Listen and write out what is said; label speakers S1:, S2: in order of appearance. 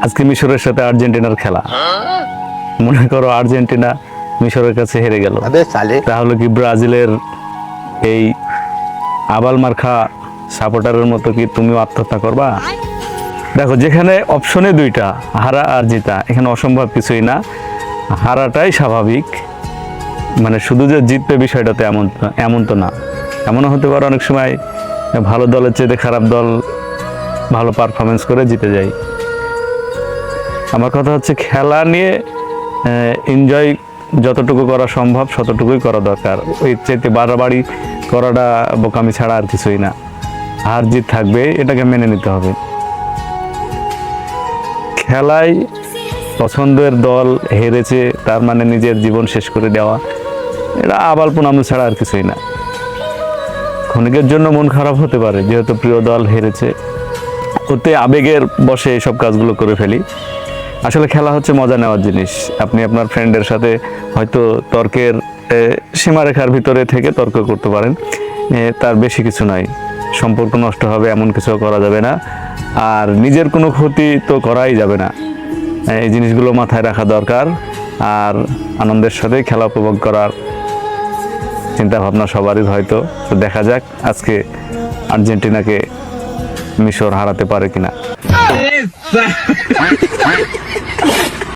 S1: আজকে মিশরের সাথে আর্জেন্টিনার খেলা, মনে করো আর্জেন্টিনা মিশরের কাছে হেরে গেল, তাহলে কি ব্রাজিলের এই আবাল মার্কা সাপোর্টারের মতো কি তুমিও আত্মহত্যা করবা? দেখো, যেখানে অপশনে দুইটা, হারা আর জিতা, এখানে অসম্ভব কিছুই না, হারাটাই স্বাভাবিক। মানে শুধু যে জিতবে বিষয়টাতে এমন তো না। এমনও হতে পারে অনেক সময় ভালো দলের চেয়ে খারাপ দল ভালো পারফরমেন্স করে জিতে যায়। আমার কথা হচ্ছে খেলা নিয়ে এনজয় যতটুকু করা সম্ভব ততটুকুই করা দরকার। ওই চাইতে বাড়াবাড়ি করাটা বোকামি ছাড়া আর কিছুই না। হার জিত থাকবে, এটাকে মেনে নিতে হবে। খেলায় পছন্দের দল হেরেছে তার মানে নিজের জীবন শেষ করে দেওয়া, এটা আবালপুনামু ছাড়া আর কিছুই না। ক্ষণিকের জন্য মন খারাপ হতে পারে, যেহেতু প্রিয় দল হেরেছে, ওতে আবেগের বশে এইসব কাজগুলো করে ফেলি। আসলে খেলা হচ্ছে মজা নেওয়ার জিনিস। আপনি আপনার ফ্রেন্ডের সাথে হয়তো তর্কের সীমারেখার ভিতরে থেকে তর্ক করতে পারেন, তার বেশি কিছু নয়। সম্পর্ক নষ্ট হবে এমন কিছু করা যাবে না, আর নিজের কোনো ক্ষতি তো করাই যাবে না। এই জিনিসগুলো মাথায় রাখা দরকার। আর আনন্দের সাথে খেলা উপভোগ করার চিন্তা ভাবনা সবারই হয়তো। তো দেখা যাক আজকে আর্জেন্টিনাকে মিশর হারাতে পারে কিনা।